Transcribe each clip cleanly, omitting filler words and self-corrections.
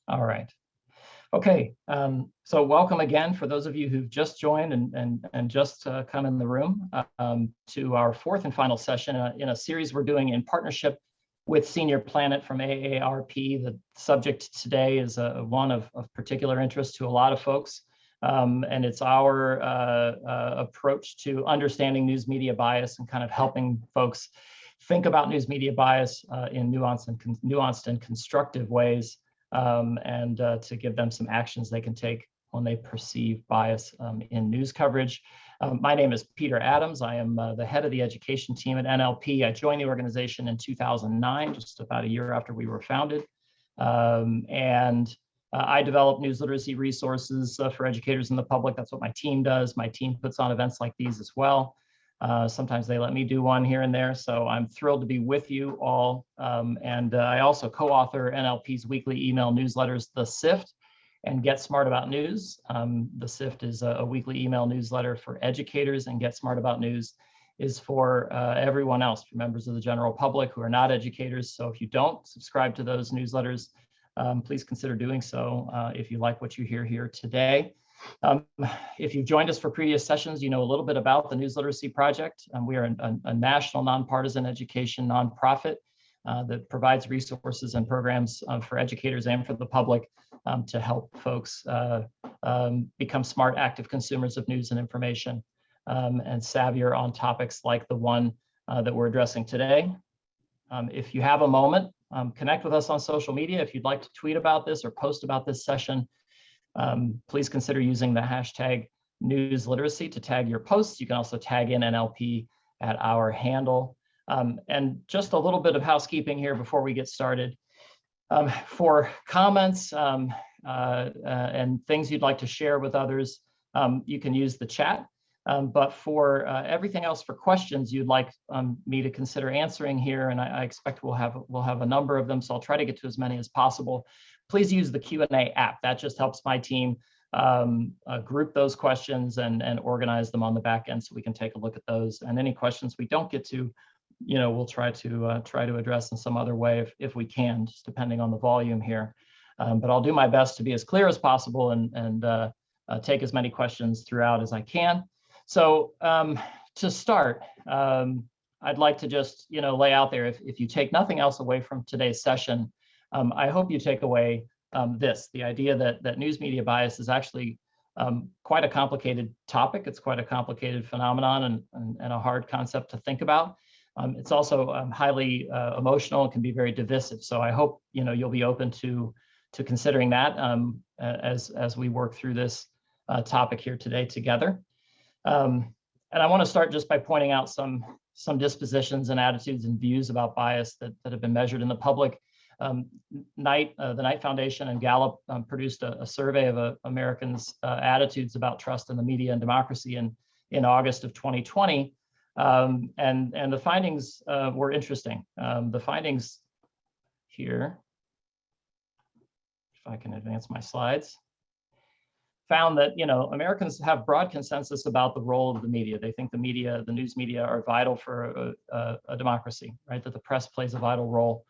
All right. Okay. So welcome again for those of you who've just joined and just come in the room to our fourth and final session in a series we're doing in partnership with Senior Planet from AARP. The subject today is one of particular interest to a lot of folks, and it's our approach to understanding news media bias and kind of helping folks think about news media bias in nuanced and constructive ways, and to give them some actions they can take when they perceive bias in news coverage. My name is Peter Adams. I am the head of the education team at NLP. I joined the organization in 2009, just about a year after we were founded. I develop news literacy resources for educators and the public. That's what my team does. My team puts on events like these as well. Sometimes they let me do one here and there, so I'm thrilled to be with you all. I also co-author NLP's weekly email newsletters, The Sift and Get Smart About News. The Sift is a weekly email newsletter for educators, and Get Smart About News is for everyone else, for members of the general public who are not educators. So if you don't subscribe to those newsletters, please consider doing so if you like what you hear here today. If you've joined us for previous sessions, you know a little bit about the News Literacy Project. We are a national nonpartisan education nonprofit that provides resources and programs for educators and for the public to help folks become smart, active consumers of news and information, and savvier on topics like the one that we're addressing today. If you have a moment, connect with us on social media. If you'd like to tweet about this or post about this session, please consider using the hashtag newsliteracy to tag your posts. You can also tag in NLP at our handle. And just a little bit of housekeeping here before we get started. For comments and things you'd like to share with others, you can use the chat. But for everything else, for questions you'd like me to consider answering here, and I expect we'll have a number of them, so I'll try to get to as many as possible. Please use the Q&A app. That just helps my team group those questions and organize them on the back end so we can take a look at those. And any questions we don't get to, we'll try to address in some other way if we can, just depending on the volume here. But I'll do my best to be as clear as possible and take as many questions throughout as I can. So to start, I'd like to just lay out there, if you take nothing else away from today's session, I hope you take away the idea that news media bias is actually quite a complicated topic. It's quite a complicated phenomenon and a hard concept to think about. It's also highly emotional and can be very divisive. So I hope you'll be open to considering that as we work through this topic here today together. And I want to start just by pointing out some dispositions and attitudes and views about bias that have been measured in the public. The Knight Foundation and Gallup produced a survey of Americans' attitudes about trust in the media and democracy in August of 2020. And the findings were interesting. The findings here, if I can advance my slides, found that Americans have broad consensus about the role of the media. They think the news media are vital for a democracy, right? That the press plays a vital role.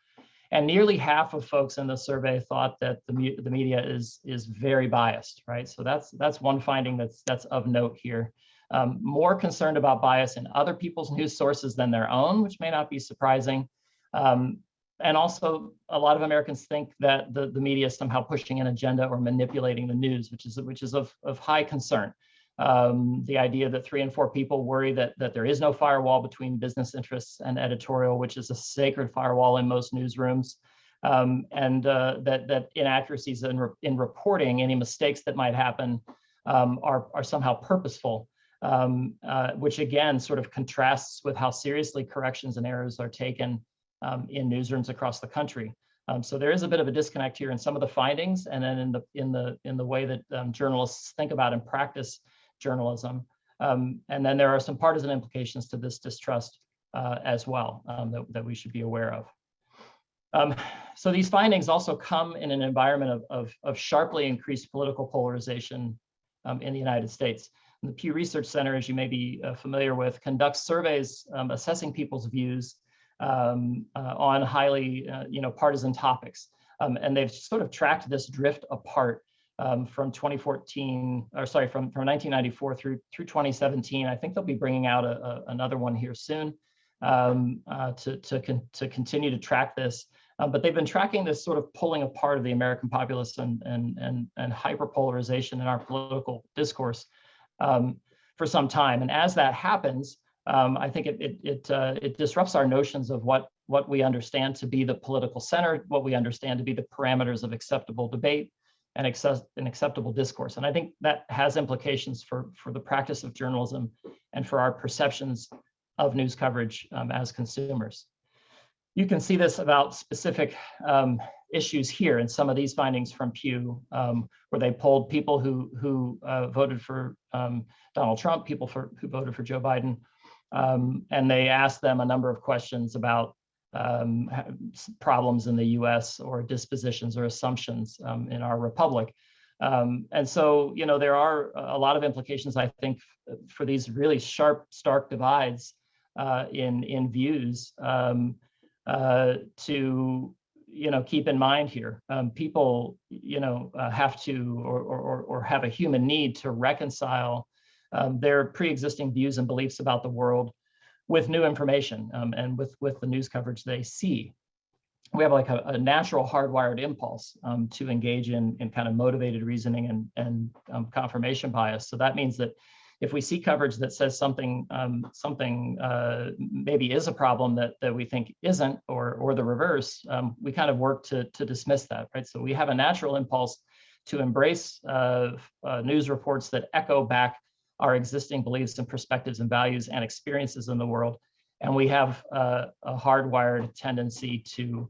And nearly half of folks in the survey thought that the media is very biased, right? So that's one finding that's of note here. More concerned about bias in other people's news sources than their own, which may not be surprising. And also, a lot of Americans think that the media is somehow pushing an agenda or manipulating the news, which is of high concern. The idea that 3 in 4 people worry that there is no firewall between business interests and editorial, which is a sacred firewall in most newsrooms, and that inaccuracies in reporting, any mistakes that might happen, are somehow purposeful, which again sort of contrasts with how seriously corrections and errors are taken in newsrooms across the country. So there is a bit of a disconnect here in some of the findings, and then in the way that journalists think about and practice journalism. And then there are some partisan implications to this distrust as well that we should be aware of. So these findings also come in an environment of sharply increased political polarization in the United States. And the Pew Research Center, as you may be familiar with, conducts surveys assessing people's views on highly partisan topics. And they've sort of tracked this drift apart from 2014, or sorry, from 1994 through 2017. I think they'll be bringing out another one here soon to continue to track this. But they've been tracking this sort of pulling apart of the American populace and hyperpolarization in our political discourse for some time. And as that happens, I think it disrupts our notions of what we understand to be the political center, what we understand to be the parameters of acceptable debate and acceptable discourse. And I think that has implications for the practice of journalism and for our perceptions of news coverage as consumers. You can see this about specific issues here in some of these findings from Pew, where they polled people who voted for Donald Trump, people who voted for Joe Biden, and they asked them a number of questions about problems in the US or dispositions or assumptions in our republic. And so, there are a lot of implications, I think, for these really sharp, stark divides in views to keep in mind here. People have to or have a human need to reconcile their pre-existing views and beliefs about the world with new information and with the news coverage they see. We have like a natural hardwired impulse to engage in kind of motivated reasoning and confirmation bias. So that means that if we see coverage that says something maybe is a problem that we think isn't, or the reverse, we kind of work to dismiss that, right? So we have a natural impulse to embrace news reports that echo back our existing beliefs and perspectives and values and experiences in the world. And we have a hardwired tendency to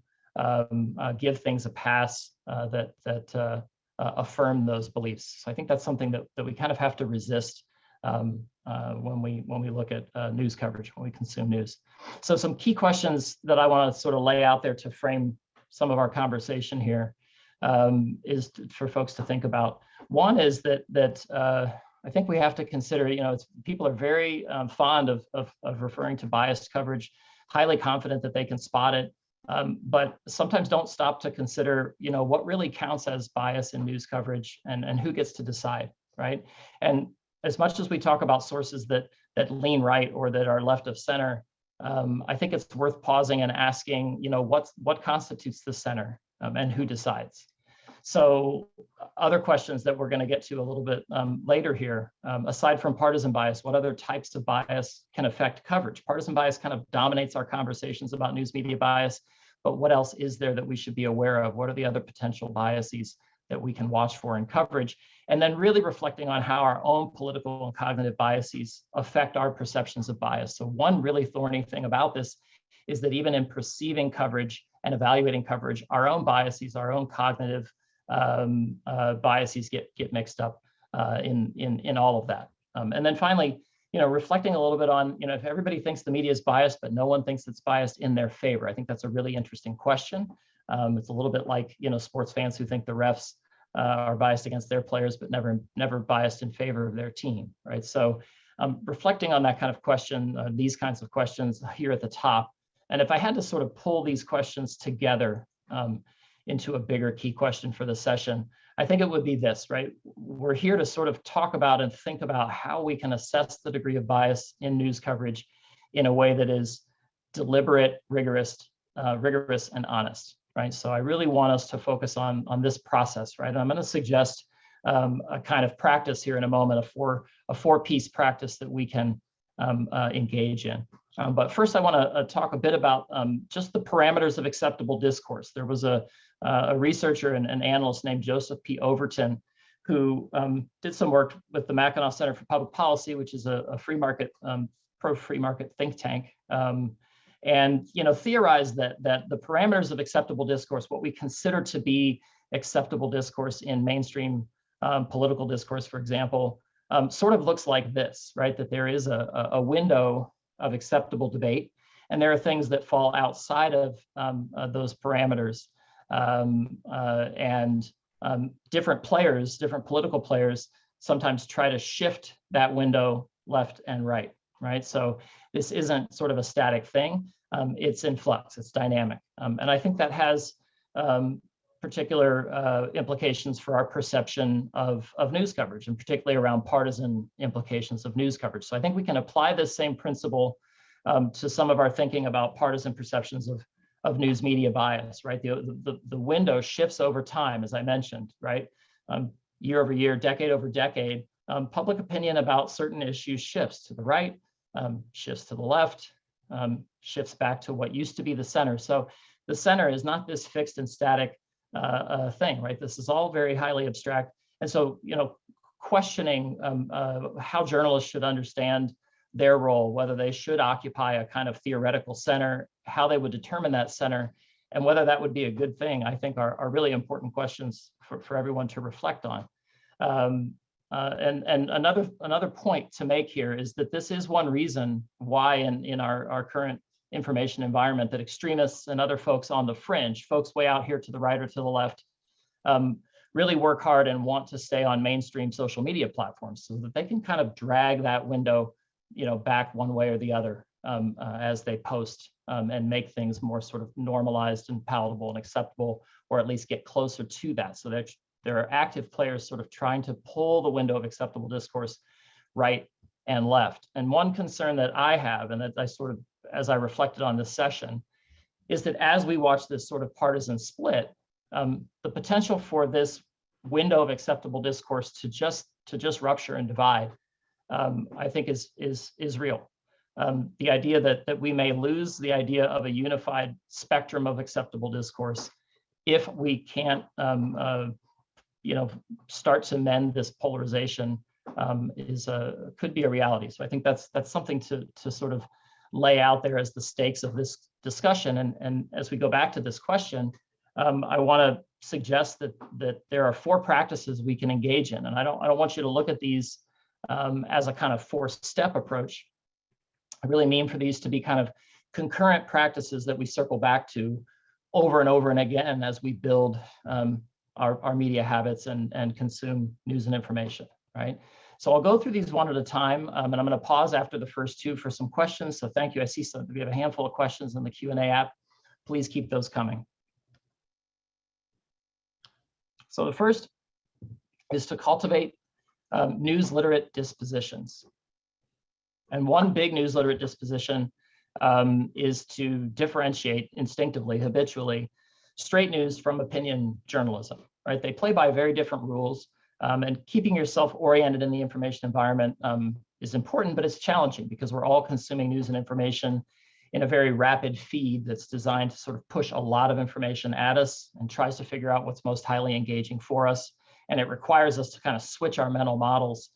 give things a pass that affirm those beliefs. So I think that's something that we kind of have to resist when we look at news coverage, when we consume news. So some key questions that I want to sort of lay out there to frame some of our conversation here is for folks to think about. One is that I think we have to consider, people are very fond of referring to biased coverage, highly confident that they can spot it, but sometimes don't stop to consider, what really counts as bias in news coverage and who gets to decide, right? And as much as we talk about sources that lean right or that are left of center, I think it's worth pausing and asking, what constitutes the center and who decides? So other questions that we're going to get to a little bit later here, aside from partisan bias, what other types of bias can affect coverage? Partisan bias kind of dominates our conversations about news media bias, but what else is there that we should be aware of? What are the other potential biases that we can watch for in coverage? And then really reflecting on how our own political and cognitive biases affect our perceptions of bias. So one really thorny thing about this is that even in perceiving coverage and evaluating coverage, our own biases, our own cognitive biases get mixed up in all of that. And then finally, reflecting a little bit on, if everybody thinks the media is biased, but no one thinks it's biased in their favor, I think that's a really interesting question. It's a little bit like, sports fans who think the refs are biased against their players, but never biased in favor of their team, right? So reflecting on that kind of question, these kinds of questions here at the top. And if I had to sort of pull these questions together into a bigger key question for the session, I think it would be this, right? We're here to sort of talk about and think about how we can assess the degree of bias in news coverage in a way that is deliberate, rigorous, and honest, right? So I really want us to focus on this process, right? And I'm going to suggest a kind of practice here in a moment, a four-piece practice that we can engage in. But first, I want to talk a bit about just the parameters of acceptable discourse. There was a researcher and an analyst named Joseph P. Overton who did some work with the Mackinac Center for Public Policy, which is a free market, pro-free market think tank, and theorized that the parameters of acceptable discourse, what we consider to be acceptable discourse in mainstream political discourse, for example, sort of looks like this, right? That there is a window of acceptable debate, and there are things that fall outside of those parameters, and different political players sometimes try to shift that window left and right, right? So this isn't sort of a static thing. It's in flux, it's dynamic. And I think that has particular implications for our perception of news coverage, and particularly around partisan implications of news coverage. So I think we can apply this same principle to some of our thinking about partisan perceptions of news media bias, right? The window shifts over time, as I mentioned, right? Year over year, decade over decade, public opinion about certain issues shifts to the right, shifts to the left, shifts back to what used to be the center. So the center is not this fixed and static thing, right? This is all very highly abstract. And so, questioning how journalists should understand their role, whether they should occupy a kind of theoretical center, how they would determine that center, and whether that would be a good thing, I think are really important questions for everyone to reflect on. And another point to make here is that this is one reason why in our current information environment that extremists and other folks on the fringe, folks way out here to the right or to the left, really work hard and want to stay on mainstream social media platforms so that they can kind of drag that window back one way or the other as they post and make things more sort of normalized and palatable and acceptable, or at least get closer to that. So that there are active players sort of trying to pull the window of acceptable discourse right and left. And one concern that I have, and that I sort of, as I reflected on this session, is that as we watch this sort of partisan split, the potential for this window of acceptable discourse to just rupture and divide, I think is real. The idea that we may lose the idea of a unified spectrum of acceptable discourse if we can't start to mend this polarization could be a reality. So I think that's something to sort of lay out there as the stakes of this discussion. And as we go back to this question, I want to suggest that there are 4 practices we can engage in, and I don't want you to look at these as a kind of 4-step approach. I really mean for these to be kind of concurrent practices that we circle back to over and over and again as we build our media habits and consume news and information, right? So I'll go through these one at a time, and I'm going to pause after the first 2 for some questions. So thank you. I see we have a handful of questions in the Q&A app. Please keep those coming. So the first is to cultivate news literate dispositions. And one big news literate disposition is to differentiate instinctively, habitually, straight news from opinion journalism, right? They play by very different rules, and keeping yourself oriented in the information environment is important, but it's challenging because we're all consuming news and information in a very rapid feed that's designed to sort of push a lot of information at us and tries to figure out what's most highly engaging for us. And it requires us to kind of switch our mental models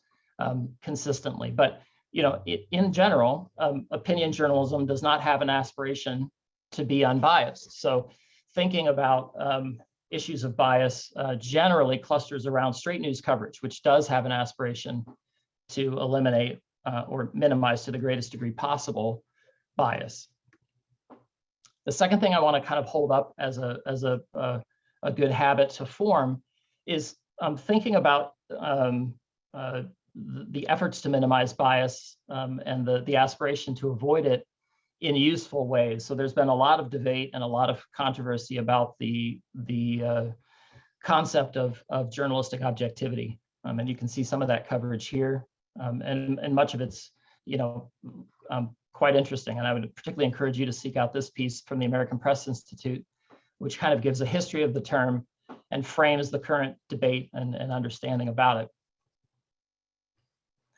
consistently. But in general, opinion journalism does not have an aspiration to be unbiased. So thinking about issues of bias generally clusters around straight news coverage, which does have an aspiration to eliminate or minimize to the greatest degree possible bias. The second thing I want to kind of hold up as a good habit to form is thinking about the efforts to minimize bias and the aspiration to avoid it in useful ways. So there's been a lot of debate and a lot of controversy about the concept of journalistic objectivity, and you can see some of that coverage here, and much of it's quite interesting. And I would particularly encourage you to seek out this piece from the American Press Institute, which kind of gives a history of the term and frames the current debate and understanding about it.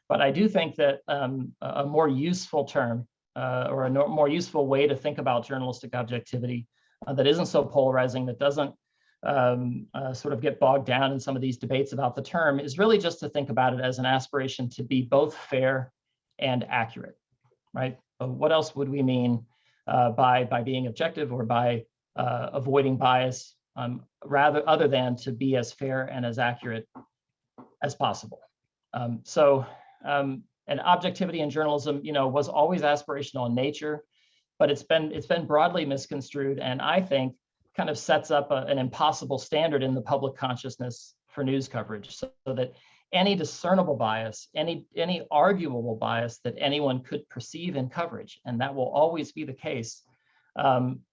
But I do think that a more useful term or a more useful way to think about journalistic objectivity that isn't so polarizing, that doesn't sort of get bogged down in some of these debates about the term, is really just to think about it as an aspiration to be both fair and accurate, right? What else would we mean by being objective or by avoiding bias, rather other than to be as fair and as accurate as possible? And objectivity in journalism, was always aspirational in nature, but it's been broadly misconstrued, and I think kind of sets up an impossible standard in the public consciousness for news coverage, so that any discernible bias, any arguable bias that anyone could perceive in coverage, and that will always be the case,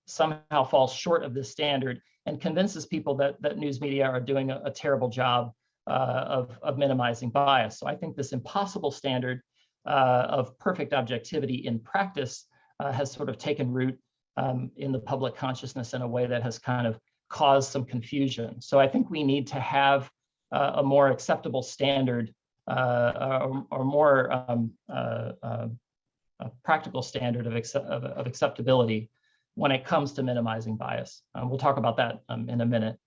somehow falls short of this standard and convinces people that news media are doing a terrible job of minimizing bias. So I think this impossible standard of perfect objectivity in practice has sort of taken root in the public consciousness in a way that has kind of caused some confusion. So I think we need to have a more acceptable standard or more a practical standard of acceptability when it comes to minimizing bias. We'll talk about that in a minute.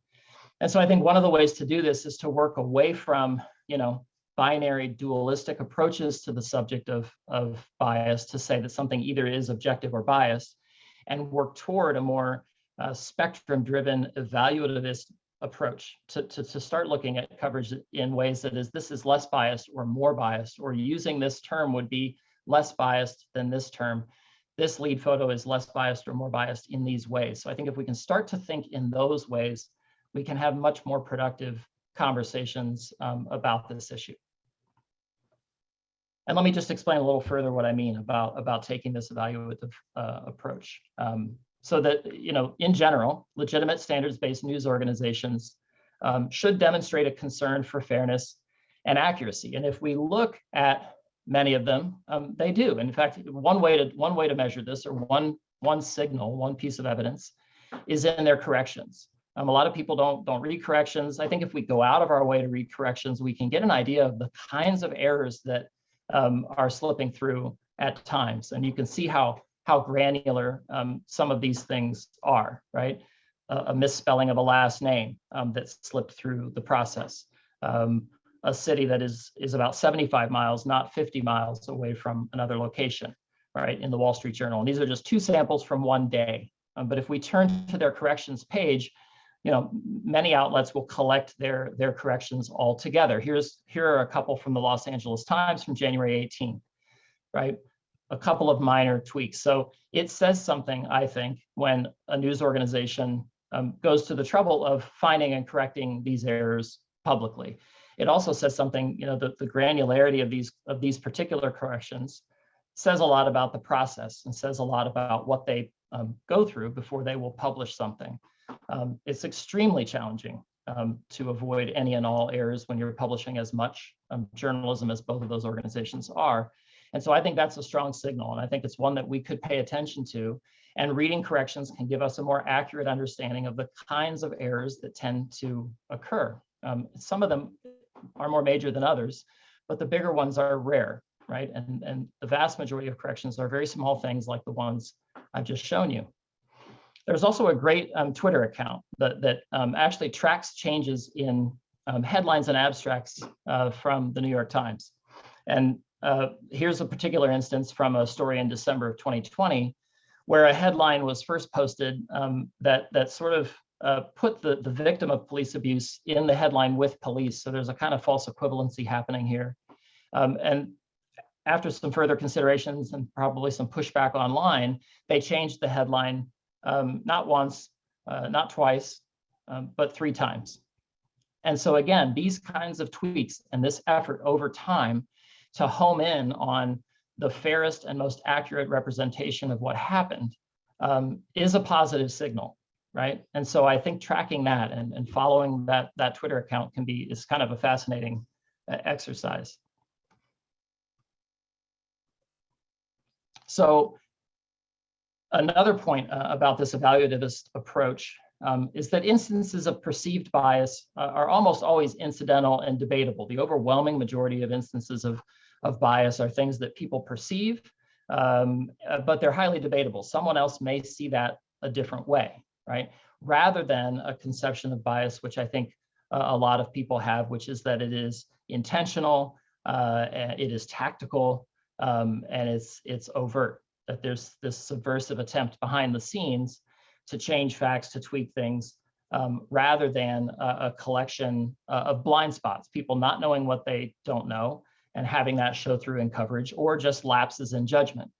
And so I think one of the ways to do this is to work away from, binary dualistic approaches to the subject of bias, to say that something either is objective or biased, and work toward a more spectrum-driven evaluativist approach to start looking at coverage in ways that this is less biased or more biased, or using this term would be less biased than this term. This lead photo is less biased or more biased in these ways. So I think if we can start to think in those ways, we can have much more productive conversations about this issue. And let me just explain a little further what I mean about taking this evaluative approach. So that, in general, legitimate standards-based news organizations should demonstrate a concern for fairness and accuracy. And if we look at many of them, they do. In fact, one way to measure this, or one signal, one piece of evidence, is in their corrections. A lot of people don't read corrections. I think if we go out of our way to read corrections, we can get an idea of the kinds of errors that are slipping through at times. And you can see how granular some of these things are, right? A misspelling of a last name that slipped through the process. A city that is about 75 miles, not 50 miles away from another location, right, in the Wall Street Journal. And these are just two samples from one day. But if we turn to their corrections page, many outlets will collect their corrections all together. Here are a couple from the Los Angeles Times from January 18, right? A couple of minor tweaks. So it says something, I think, when a news organization goes to the trouble of finding and correcting these errors publicly. It also says something, the granularity of these particular corrections says a lot about the process and says a lot about what they go through before they will publish something. It's extremely challenging to avoid any and all errors when you're publishing as much journalism as both of those organizations are. And so I think that's a strong signal, and I think it's one that we could pay attention to. And reading corrections can give us a more accurate understanding of the kinds of errors that tend to occur. Some of them are more major than others, but the bigger ones are rare, right? And the vast majority of corrections are very small things like the ones I've just shown you. There's also a great Twitter account that actually tracks changes in headlines and abstracts from the New York Times. And here's a particular instance from a story in December of 2020, where a headline was first posted that sort of put the victim of police abuse in the headline with police. So there's a kind of false equivalency happening here. And after some further considerations and probably some pushback online, they changed the headline not once, not twice, but 3 times. And so again, these kinds of tweaks and this effort over time to home in on the fairest and most accurate representation of what happened is a positive signal, right? And so I think tracking that and following that Twitter account is kind of a fascinating exercise. So another point about this evaluativist approach is that instances of perceived bias are almost always incidental and debatable. The overwhelming majority of instances of bias are things that people perceive, but they're highly debatable. Someone else may see that a different way, right? Rather than a conception of bias, which I think a lot of people have, which is that it is intentional, it is tactical, and it's overt. That there's this subversive attempt behind the scenes to change facts, to tweak things, rather than a collection of blind spots, people not knowing what they don't know and having that show through in coverage, or just lapses in judgment.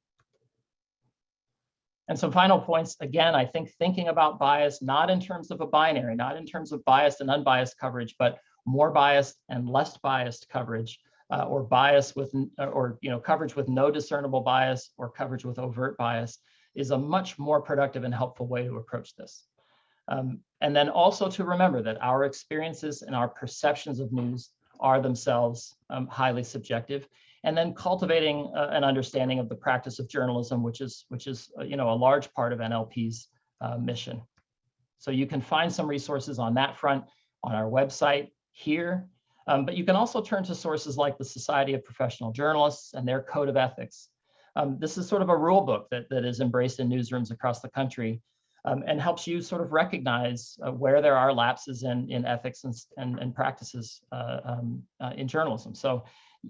And some final points, again, I think thinking about bias, not in terms of a binary, not in terms of biased and unbiased coverage, but more biased and less biased coverage, or bias with, or coverage with no discernible bias or coverage with overt bias, is a much more productive and helpful way to approach this. And then also to remember that our experiences and our perceptions of news are themselves highly subjective. And then cultivating an understanding of the practice of journalism, which is a large part of NLP's mission. So you can find some resources on that front on our website here, but you can also turn to sources like the Society of Professional Journalists and their Code of Ethics. This is sort of a rule book that is embraced in newsrooms across the country and helps you sort of recognize where there are lapses in ethics and practices in journalism. So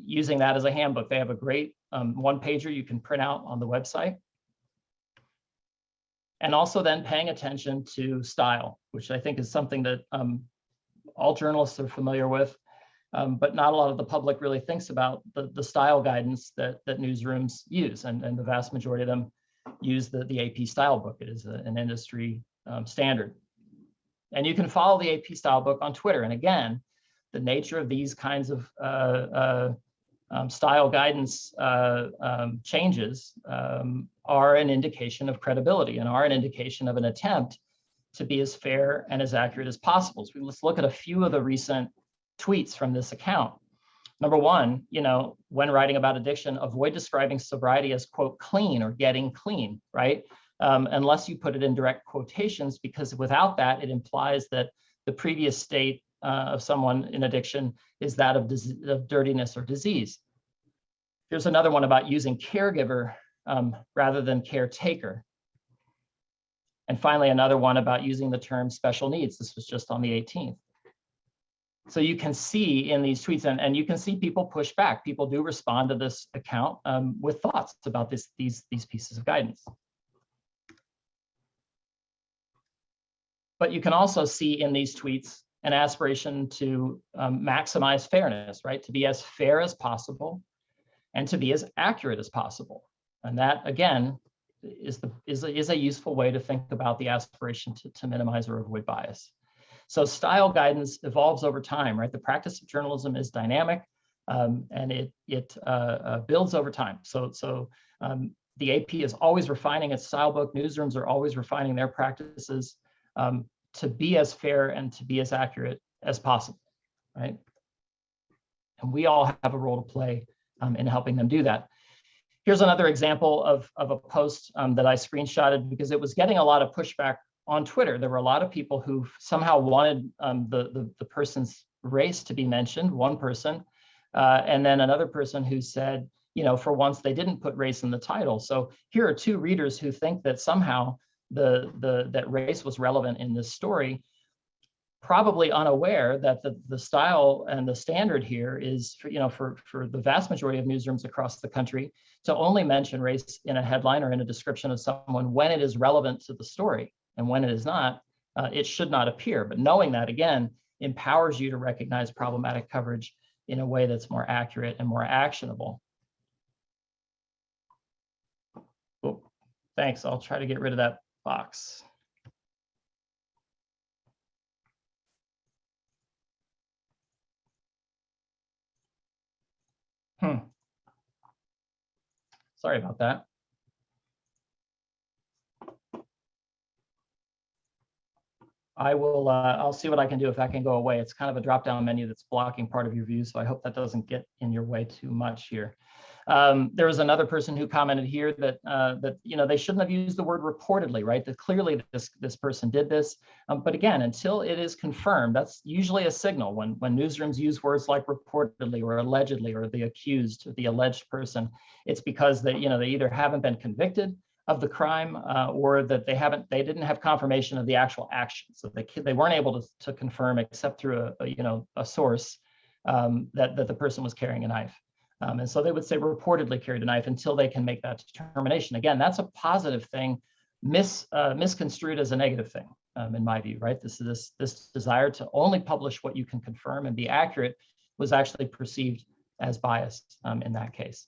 using that as a handbook, they have a great one-pager you can print out on the website. And also then paying attention to style, which I think is something that all journalists are familiar with, but not a lot of the public really thinks about the style guidance that newsrooms use. And the vast majority of them use the AP style book. It is an industry standard. And you can follow the AP style book on Twitter. And again, the nature of these kinds of style guidance changes are an indication of credibility and are an indication of an attempt to be as fair and as accurate as possible. So let's look at a few of the recent tweets from this account. Number one, when writing about addiction, avoid describing sobriety as, quote, clean or getting clean, right? Unless you put it in direct quotations, because without that, it implies that the previous state of someone in addiction is that of dirtiness or disease. Here's another one about using caregiver rather than caretaker. And finally, another one about using the term special needs. This was just on the 18th. So you can see in these tweets, and you can see people push back. People do respond to this account with thoughts about these pieces of guidance. But you can also see in these tweets an aspiration to maximize fairness, right? To be as fair as possible and to be as accurate as possible. And that, again, is a useful way to think about the aspiration to minimize or avoid bias. So style guidance evolves over time, right? The practice of journalism is dynamic and it builds over time. So the AP is always refining its style book. Newsrooms are always refining their practices to be as fair and to be as accurate as possible, right? And we all have a role to play in helping them do that. Here's another example of a post that I screenshotted because it was getting a lot of pushback on Twitter. There were a lot of people who somehow wanted the person's race to be mentioned, one person, and then another person who said, for once they didn't put race in the title. So here are two readers who think that somehow that race was relevant in this story, probably unaware that the style and the standard here is for the vast majority of newsrooms across the country to only mention race in a headline or in a description of someone when it is relevant to the story. And when it is not, it should not appear. But knowing that, again, empowers you to recognize problematic coverage in a way that's more accurate and more actionable. Oh, thanks. I'll try to get rid of that box. Sorry about that. I'll see what I can do if that can go away. It's kind of a drop-down menu that's blocking part of your view, so I hope that doesn't get in your way too much here. There was another person who commented here that they shouldn't have used the word reportedly, right? That clearly this person did this, but again, until it is confirmed, that's usually a signal when newsrooms use words like reportedly or allegedly or the accused, or the alleged person. It's because they either haven't been convicted of the crime or that they didn't have confirmation of the actual action, so they weren't able to confirm except through a source that the person was carrying a knife. And so they would say reportedly carried a knife until they can make that determination. Again, that's a positive thing, misconstrued as a negative thing, in my view, right? This desire to only publish what you can confirm and be accurate was actually perceived as biased in that case.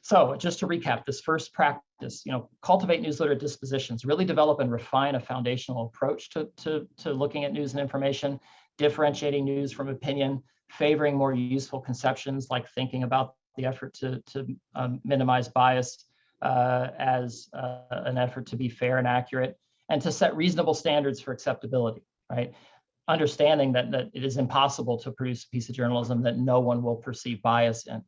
So just to recap, this first practice, cultivate newsletter dispositions, really develop and refine a foundational approach to looking at news and information, differentiating news from opinion, favoring more useful conceptions like thinking about the effort to minimize bias as an effort to be fair and accurate, and to set reasonable standards for acceptability, right? Understanding that it is impossible to produce a piece of journalism that no one will perceive bias in.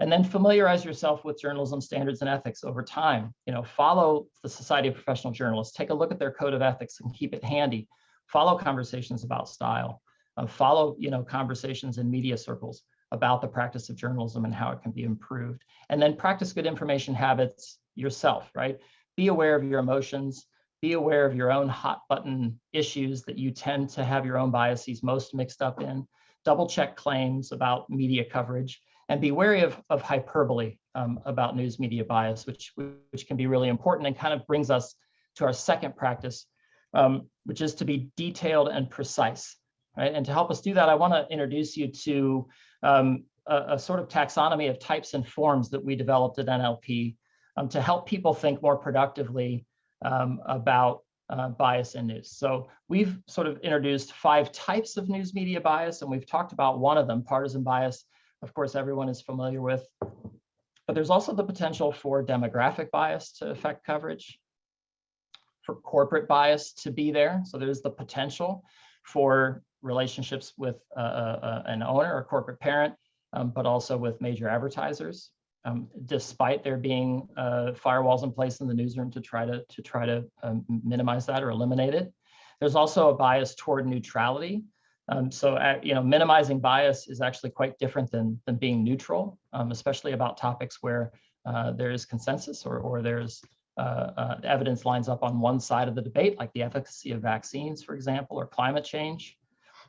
And then familiarize yourself with journalism standards and ethics over time. Follow the Society of Professional Journalists, take a look at their code of ethics and keep it handy. Follow conversations about style. Follow, conversations in media circles about the practice of journalism and how it can be improved. And then practice good information habits yourself, right? Be aware of your emotions. Be aware of your own hot button issues that you tend to have your own biases most mixed up in. Double check claims about media coverage, and be wary of hyperbole about news media bias, which can be really important and kind of brings us to our second practice, which is to be detailed and precise, right? And to help us do that, I want to introduce you to a sort of taxonomy of types and forms that we developed at NLP to help people think more productively about bias in news. So we've sort of introduced 5 types of news media bias, and we've talked about one of them, partisan bias. Of course, everyone is familiar with, but there's also the potential for demographic bias to affect coverage, for corporate bias to be there. So there's the potential for relationships with an owner or corporate parent, but also with major advertisers, despite there being firewalls in place in the newsroom to try to minimize that or eliminate it. There's also a bias toward neutrality. Minimizing bias is actually quite different than being neutral, especially about topics where there is consensus or there's evidence lines up on one side of the debate, like the efficacy of vaccines, for example, or climate change.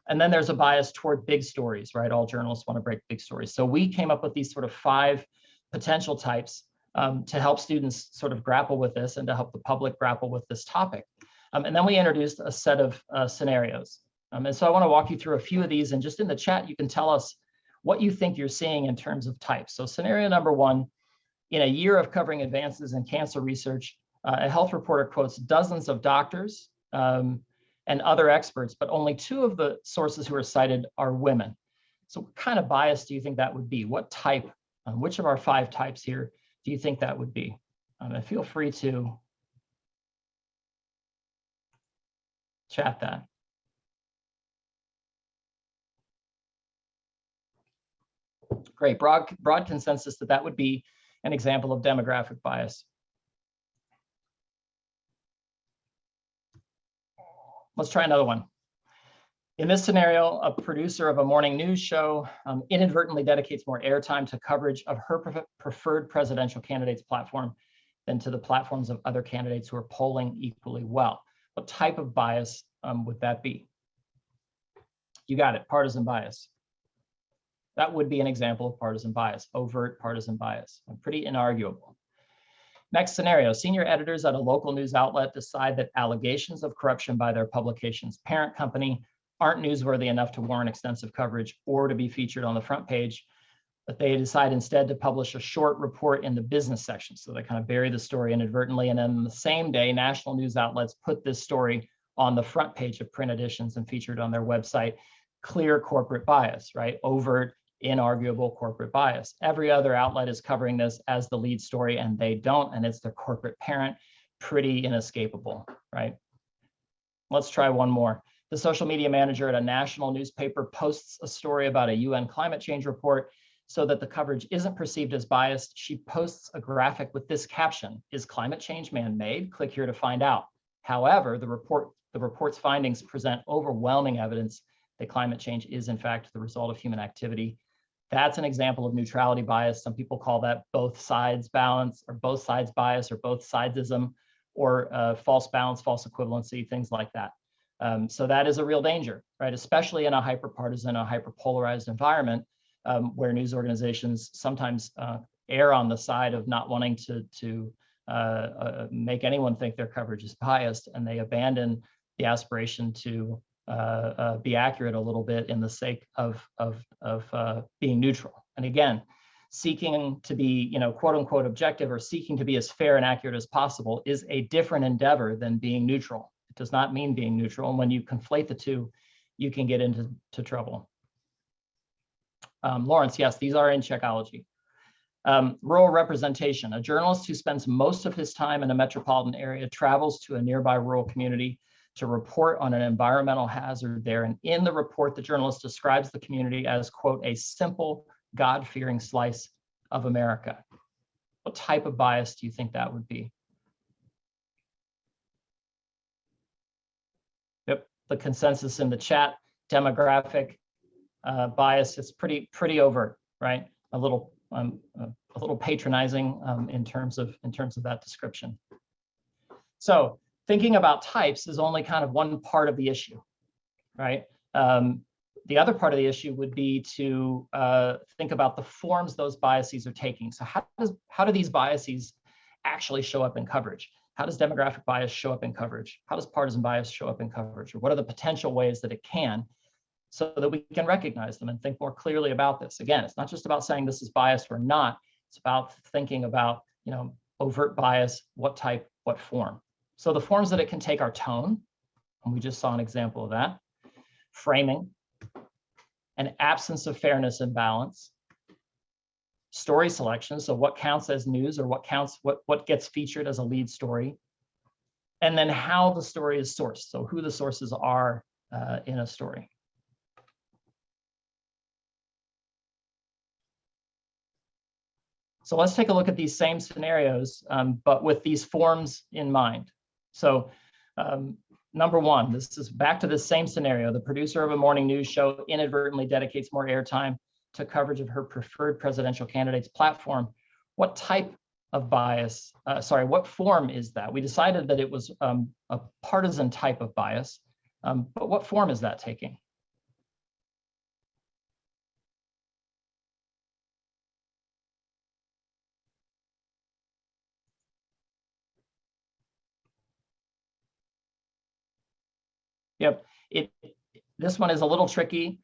And then there's a bias toward big stories, right? All journalists want to break big stories. So we came up with these sort of 5 potential types to help students sort of grapple with this and to help the public grapple with this topic. And then we introduced a set of scenarios. And so I want to walk you through a few of these, and just in the chat, you can tell us what you think you're seeing in terms of types. So scenario number 1, in a year of covering advances in cancer research, a health reporter quotes dozens of doctors and other experts, but only 2 of the sources who are cited are women. So what kind of bias do you think that would be? What type, which of our 5 types here do you think that would be? And feel free to chat that. Great, broad consensus that would be an example of demographic bias. Let's try another one. In this scenario, a producer of a morning news show inadvertently dedicates more airtime to coverage of her preferred presidential candidate's platform than to the platforms of other candidates who are polling equally well. What type of bias would that be? You got it, partisan bias. That would be an example of partisan bias, overt partisan bias, and pretty inarguable. Next scenario, senior editors at a local news outlet decide that allegations of corruption by their publication's parent company aren't newsworthy enough to warrant extensive coverage or to be featured on the front page, but they decide instead to publish a short report in the business section. So they kind of bury the story inadvertently, and then the same day, national news outlets put this story on the front page of print editions and featured on their website. Clear corporate bias, right? Overt, inarguable corporate bias. Every other outlet is covering this as the lead story, and they don't, and it's their corporate parent. Pretty inescapable, right? Let's try one more. The social media manager at a national newspaper posts a story about a UN climate change report. So that the coverage isn't perceived as biased, she posts a graphic with this caption: "Is climate change man-made? Click here to find out." However, the report's findings present overwhelming evidence that climate change is in fact the result of human activity. That's an example of neutrality bias. Some people call that both sides balance, or both sides bias, or both sidesism, or false balance, false equivalency, things like that. So that is a real danger, right? Especially in a hyper-partisan, a hyper-polarized environment where news organizations sometimes err on the side of not wanting to make anyone think their coverage is biased, and they abandon the aspiration to be accurate a little bit in the sake of being neutral. And again, seeking to be, quote unquote, objective, or seeking to be as fair and accurate as possible is a different endeavor than being neutral. It does not mean being neutral. And when you conflate the two, you can get into trouble. Lawrence, yes, these are in Checkology. Rural representation. A journalist who spends most of his time in a metropolitan area travels to a nearby rural community to report on an environmental hazard there. And in the report, the journalist describes the community as, quote, a simple, God-fearing slice of America. What type of bias do you think that would be? Yep, the consensus in the chat, demographic bias is pretty overt, right? A little patronizing in terms of that description. So thinking about types is only kind of one part of the issue, right? The other part of the issue would be to think about the forms those biases are taking. So how do these biases actually show up in coverage? How does demographic bias show up in coverage? How does partisan bias show up in coverage? Or what are the potential ways that it can, so that we can recognize them and think more clearly about this? Again, it's not just about saying this is biased or not. It's about thinking about, overt bias, what type, what form. So the forms that it can take are tone, and we just saw an example of that, framing, an absence of fairness and balance, story selection, so what counts as news or what gets featured as a lead story, and then how the story is sourced, so who the sources are in a story. So let's take a look at these same scenarios, but with these forms in mind. So number one, this is back to the same scenario. The producer of a morning news show inadvertently dedicates more airtime to coverage of her preferred presidential candidate's platform. What type of bias, what form is that? We decided that it was a partisan type of bias, but what form is that taking? Yep, this one is a little tricky.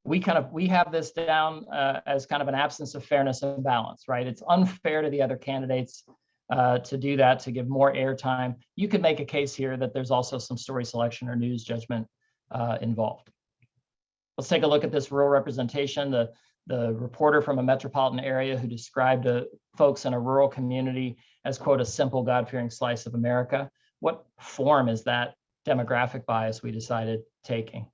We have this down as kind of an absence of fairness and balance, right? It's unfair to the other candidates to do that, to give more airtime. You could make a case here that there's also some story selection or news judgment involved. Let's take a look at this rural representation. The reporter from a metropolitan area who described folks in a rural community as, quote, a simple, God-fearing slice of America. What form is that demographic bias we decided taking?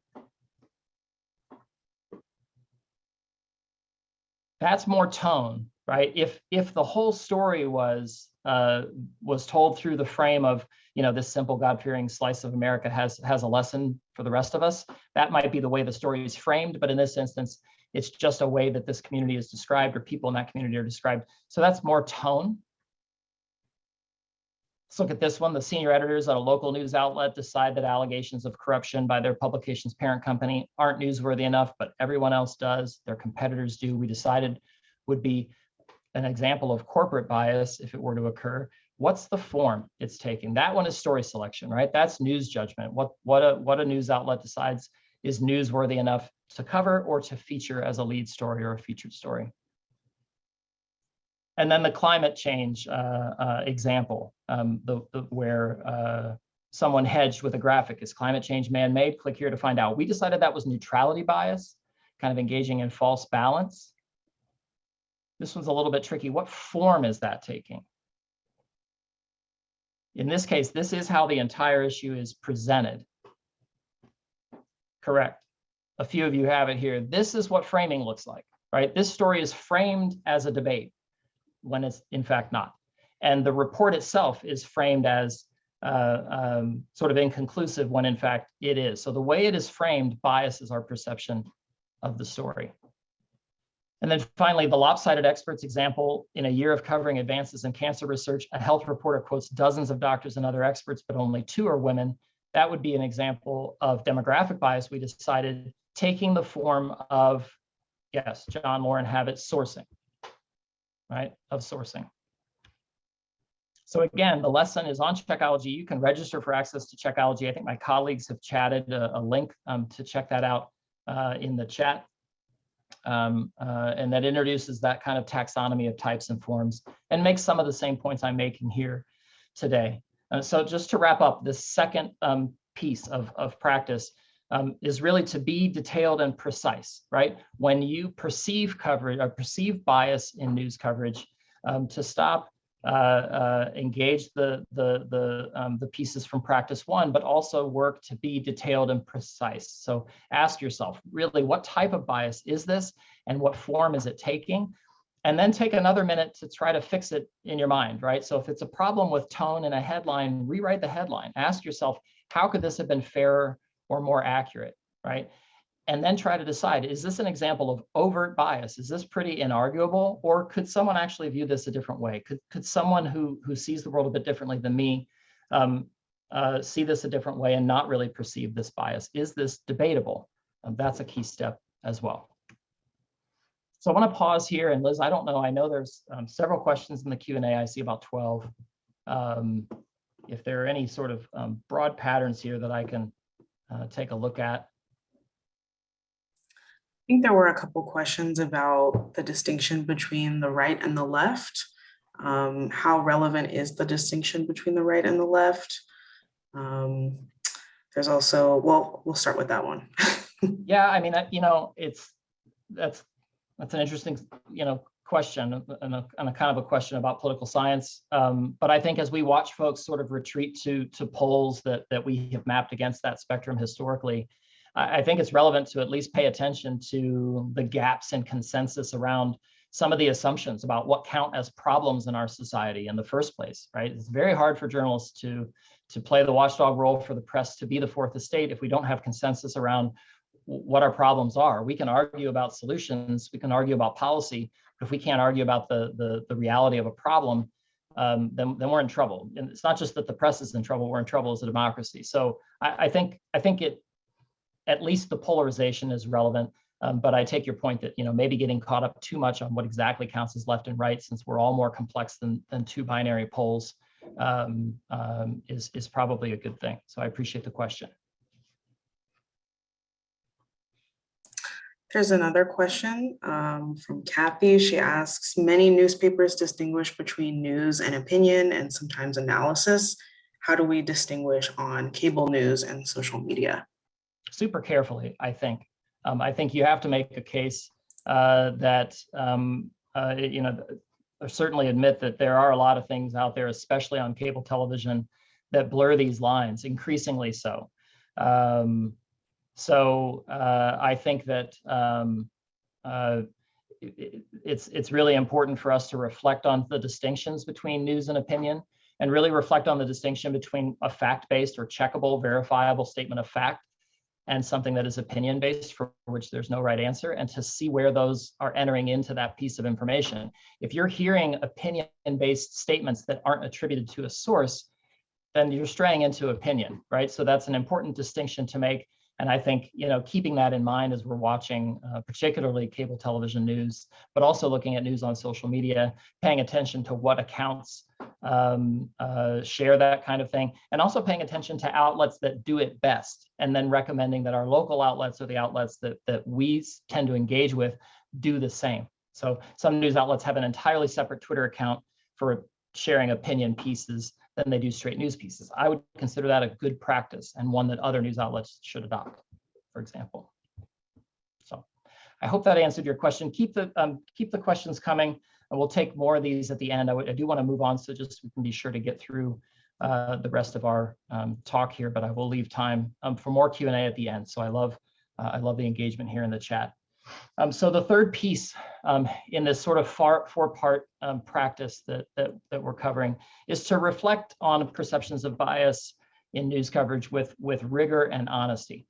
That's more tone, right? If the whole story was told through the frame of, this simple, God-fearing slice of America has a lesson for the rest of us, that might be the way the story is framed. But in this instance, it's just a way that this community is described, or people in that community are described. So that's more tone. Let's look at this one. The senior editors at a local news outlet decide that allegations of corruption by their publication's parent company aren't newsworthy enough, but everyone else does. Their competitors do. We decided would be an example of corporate bias if it were to occur. What's the form it's taking? That one is story selection, right? That's news judgment. What a news outlet decides is newsworthy enough to cover or to feature as a lead story or a featured story. And then the climate change example, where someone hedged with a graphic. Is climate change man-made? Click here to find out. We decided that was neutrality bias, kind of engaging in false balance. This one's a little bit tricky. What form is that taking? In this case, this is how the entire issue is presented. Correct. A few of you have it here. This is what framing looks like, right? This story is framed as a debate, when it's in fact not. And the report itself is framed as sort of inconclusive when in fact it is. So the way it is framed biases our perception of the story. And then finally, the lopsided experts example. In a year of covering advances in cancer research, a health reporter quotes dozens of doctors and other experts, but only 2 are women. That would be an example of demographic bias. We decided taking the form of, yes, John, Lauren have it, sourcing. Right, of sourcing. So again, the lesson is on Checkology. You can register for access to Checkology. I think my colleagues have chatted a link to check that out in the chat. And that introduces that kind of taxonomy of types and forms and makes some of the same points I'm making here today. So just to wrap up this second piece of practice, is really to be detailed and precise, right? When you perceive coverage or perceive bias in news coverage, to stop, engage the pieces from practice one, but also work to be detailed and precise. So ask yourself, really, what type of bias is this, and what form is it taking? And then take another minute to try to fix it in your mind, right? So if it's a problem with tone in a headline, rewrite the headline. Ask yourself, how could this have been fairer or more accurate, right? And then try to decide, is this an example of overt bias? Is this pretty inarguable? Or could someone actually view this a different way? Could someone who sees the world a bit differently than me see this a different way and not really perceive this bias? Is this debatable? That's a key step as well. So I want to pause here, and Liz, I don't know, I know there's several questions in the Q&A. I see about 12. If there are any sort of broad patterns here that I can take a look at. I think there were a couple questions about the distinction between the right and the left. How relevant is the distinction between the right and the left? There's also, well, we'll start with that one. Yeah, I mean, that's an interesting, question and a kind of a question about political science. But I think as we watch folks sort of retreat to polls that we have mapped against that spectrum historically, I think it's relevant to at least pay attention to the gaps in consensus around some of the assumptions about what count as problems in our society in the first place, right? It's very hard for journalists to play the watchdog role, for the press to be the fourth estate, if we don't have consensus around what our problems are. We can argue about solutions, we can argue about policy, but if we can't argue about the reality of a problem, then we're in trouble. And it's not just that the press is in trouble, we're in trouble as a democracy. So I think it, at least the polarization is relevant, but I take your point that maybe getting caught up too much on what exactly counts as left and right, since we're all more complex than two binary poles, is probably a good thing. So I appreciate the question. There's another question from Kathy. She asks, many newspapers distinguish between news and opinion and sometimes analysis. How do we distinguish on cable news and social media? Super carefully, I think. I think you have to make a case that, certainly admit that there are a lot of things out there, especially on cable television, that blur these lines, increasingly so. I think that it's really important for us to reflect on the distinctions between news and opinion, and really reflect on the distinction between a fact-based or checkable, verifiable statement of fact and something that is opinion-based, for which there's no right answer, and to see where those are entering into that piece of information. If you're hearing opinion-based statements that aren't attributed to a source, then you're straying into opinion, right? So that's an important distinction to make. And I think, keeping that in mind as we're watching, particularly cable television news, but also looking at news on social media, paying attention to what accounts share that kind of thing, and also paying attention to outlets that do it best, and then recommending that our local outlets or the outlets that we tend to engage with do the same. So some news outlets have an entirely separate Twitter account for sharing opinion pieces than they do straight news pieces. I would consider that a good practice, and one that other news outlets should adopt, for example. So I hope that answered your question. Keep the questions coming, and we'll take more of these at the end. I do want to move on, so just we can be sure to get through the rest of our talk here, but I will leave time for more Q&A at the end. So I love the engagement here in the chat. So the third piece in this sort of four-part practice that we're covering is to reflect on perceptions of bias in news coverage with rigor and honesty.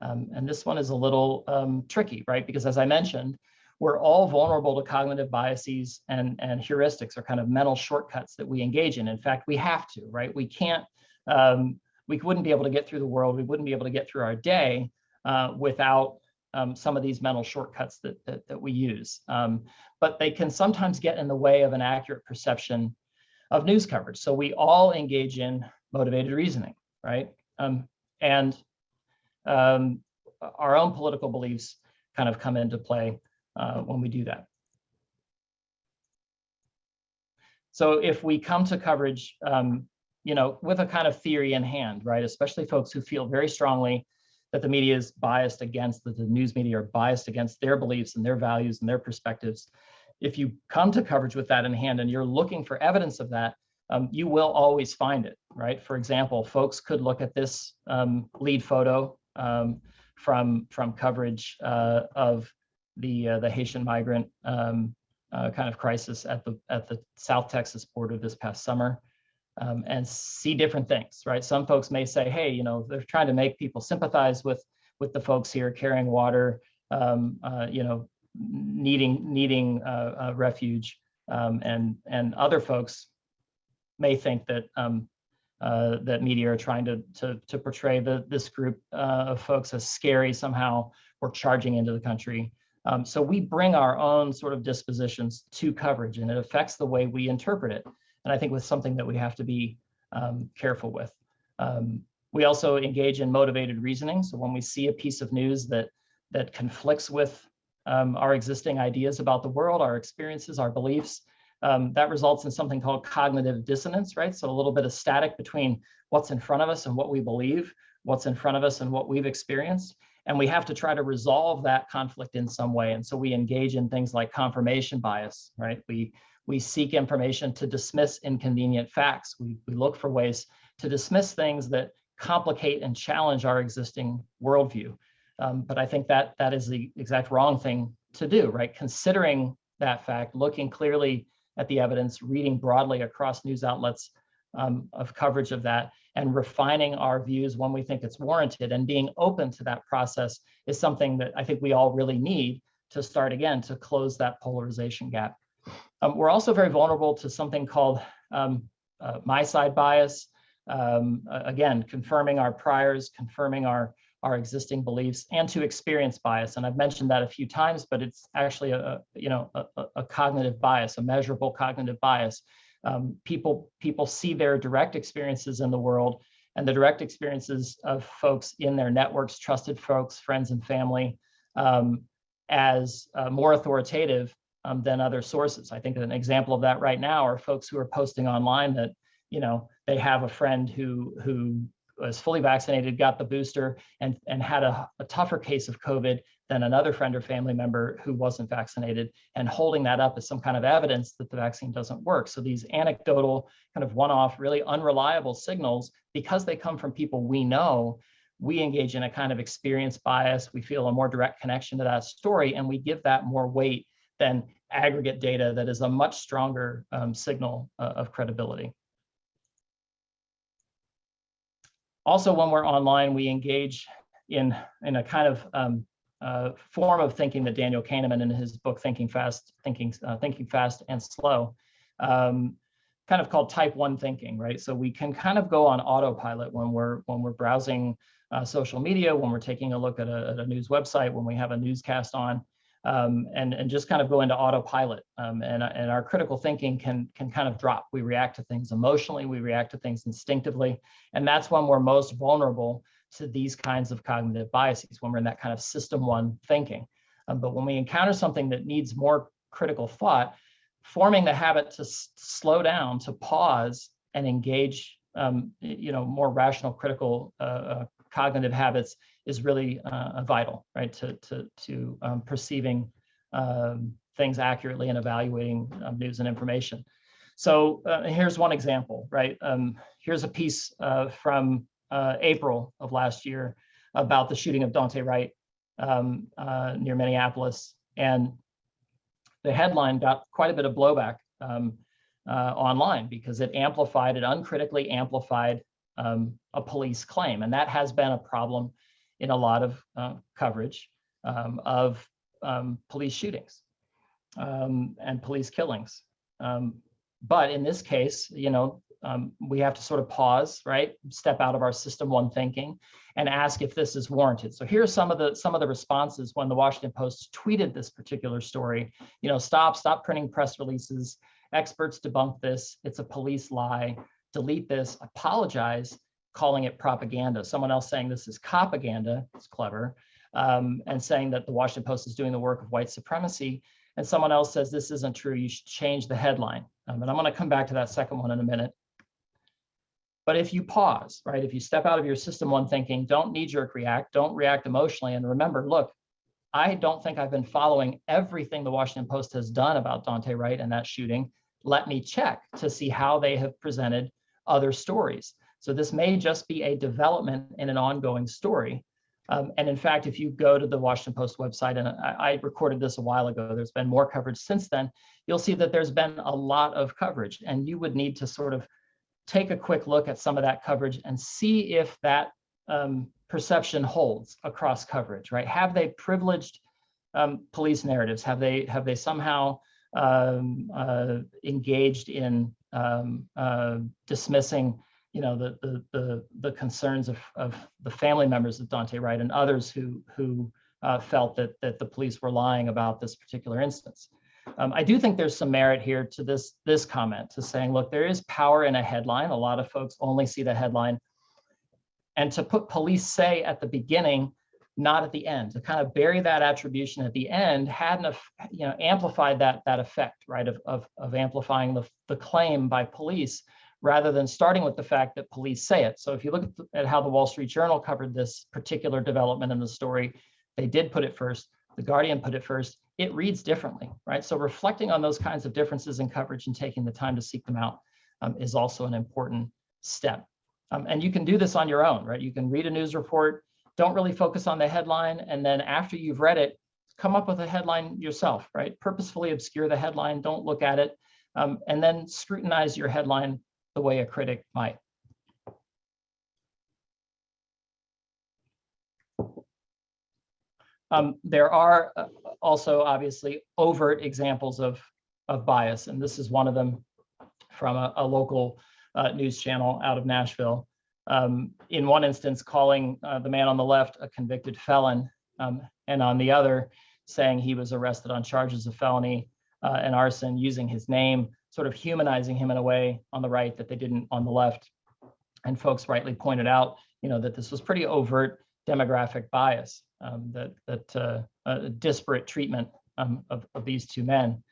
And this one is a little tricky, right? Because as I mentioned, we're all vulnerable to cognitive biases and heuristics, or kind of mental shortcuts that we engage in. In fact, we have to, right? We can't, we wouldn't be able to get through the world, we wouldn't be able to get through our day without some of these mental shortcuts that we use. But they can sometimes get in the way of an accurate perception of news coverage. So we all engage in motivated reasoning, right? And our own political beliefs kind of come into play when we do that. So if we come to coverage, with a kind of theory in hand, right, especially folks who feel very strongly that the media is biased against, that the news media are biased against their beliefs and their values and their perspectives. If you come to coverage with that in hand and you're looking for evidence of that, you will always find it, right? For example, folks could look at this lead photo from coverage of the Haitian migrant kind of crisis at the South Texas border this past summer, and see different things, right? Some folks may say, hey, you know, they're trying to make people sympathize with the folks here carrying water, you know, needing refuge, and other folks may think that that media are trying to portray this group of folks as scary somehow, or charging into the country. So we bring our own sort of dispositions to coverage, and it affects the way we interpret it. And I think with something that we have to be careful with. We also engage in motivated reasoning. So when we see a piece of news that conflicts with our existing ideas about the world, our experiences, our beliefs, that results in something called cognitive dissonance, right? So a little bit of static between what's in front of us and what we believe, what's in front of us and what we've experienced. And we have to try to resolve that conflict in some way. And so we engage in things like confirmation bias, right? We seek information to dismiss inconvenient facts. We look for ways to dismiss things that complicate and challenge our existing worldview. But I think that is the exact wrong thing to do, right? Considering that fact, looking clearly at the evidence, reading broadly across news outlets of coverage of that, and refining our views when we think it's warranted, and being open to that process is something that I think we all really need to start again to close that polarization gap. We're also very vulnerable to something called my side bias. Again, confirming our priors, confirming our existing beliefs, and to experience bias. And I've mentioned that a few times, but it's actually a cognitive bias, a measurable cognitive bias. People see their direct experiences in the world and the direct experiences of folks in their networks, trusted folks, friends and family, as more authoritative than other sources. I think an example of that right now are folks who are posting online that, you know, they have a friend who was fully vaccinated, got the booster, and had a tougher case of COVID than another friend or family member who wasn't vaccinated, and holding that up as some kind of evidence that the vaccine doesn't work. So these anecdotal, kind of one-off, really unreliable signals, because they come from people we know, we engage in a kind of experience bias. We feel a more direct connection to that story, and we give that more weight than aggregate data that is a much stronger signal of credibility. Also, when we're online, we engage in a kind of form of thinking that Daniel Kahneman in his book Thinking Fast and Slow, kind of called type 1 thinking, right? So we can kind of go on autopilot when we're browsing social media, when we're taking a look at a news website, when we have a newscast on, and just kind of go into autopilot. And our critical thinking can kind of drop. We react to things emotionally, we react to things instinctively, and that's when we're most vulnerable to these kinds of cognitive biases, when we're in that kind of system 1 thinking. But when we encounter something that needs more critical thought, forming the habit to slow down, to pause and engage, more rational, critical cognitive habits is really vital, right? To perceiving things accurately and evaluating news and information. So here's one example, right? Here's a piece from April of last year about the shooting of Daunte Wright near Minneapolis. And the headline got quite a bit of blowback online because it uncritically amplified a police claim. And that has been a problem in a lot of coverage of police shootings and police killings. But in this case, we have to sort of pause, right? Step out of our system 1 thinking and ask if this is warranted. So here are some of the responses when the Washington Post tweeted this particular story. Stop printing press releases. Experts debunk this. It's a police lie. Delete this. Apologize, calling it propaganda. Someone else saying this is copaganda. It's clever. And saying that the Washington Post is doing the work of white supremacy. And someone else says this isn't true. You should change the headline. And I'm going to come back to that second one in a minute. But if you pause, right, if you step out of your system one thinking, don't knee-jerk react, don't react emotionally, and remember, look, I don't think I've been following everything the Washington Post has done about Daunte Wright and that shooting. Let me check to see how they have presented other stories. So this may just be a development in an ongoing story. And in fact, if you go to the Washington Post website, and I recorded this a while ago, there's been more coverage since then, you'll see that there's been a lot of coverage, and you would need to sort of take a quick look at some of that coverage and see if that perception holds across coverage, right? Have they privileged police narratives? Have they somehow engaged in dismissing, you know, the concerns of the family members of Daunte Wright and others who felt that the police were lying about this particular instance? I do think there's some merit here to this comment, to saying, look, there is power in a headline. A lot of folks only see the headline. And to put police say at the beginning, not at the end, to kind of bury that attribution at the end hadn't, you know, amplified that effect, right, of amplifying the claim by police, rather than starting with the fact that police say it. So if you look at how the Wall Street Journal covered this particular development in the story, they did put it first. The Guardian put it first. It reads differently, right? So reflecting on those kinds of differences in coverage and taking the time to seek them out is also an important step. And you can do this on your own, right? You can read a news report, don't really focus on the headline, and then after you've read it, come up with a headline yourself, right? Purposefully obscure the headline, don't look at it, and then scrutinize your headline the way a critic might. There are also obviously overt examples of bias, and this is one of them from a local news channel out of Nashville. In one instance, calling the man on the left a convicted felon, and on the other, saying he was arrested on charges of felony and arson, using his name, sort of humanizing him in a way on the right that they didn't on the left. And folks rightly pointed out, you know, that this was pretty overt demographic bias, disparate treatment of these two men.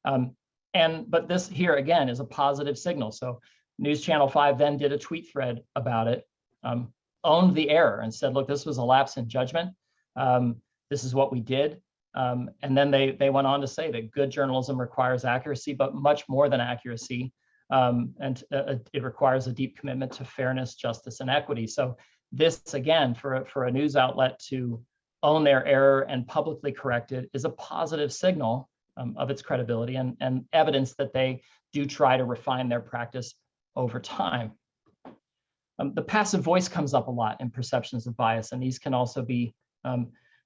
But this here again is a positive signal. So News Channel 5 then did a tweet thread about it, owned the error and said, look, this was a lapse in judgment. This is what we did. And then they went on to say that good journalism requires accuracy, but much more than accuracy. And it requires a deep commitment to fairness, justice, and equity. So this, again, for a news outlet to own their error and publicly correct it is a positive signal of its credibility and evidence that they do try to refine their practice over time. The passive voice comes up a lot in perceptions of bias, and these can also be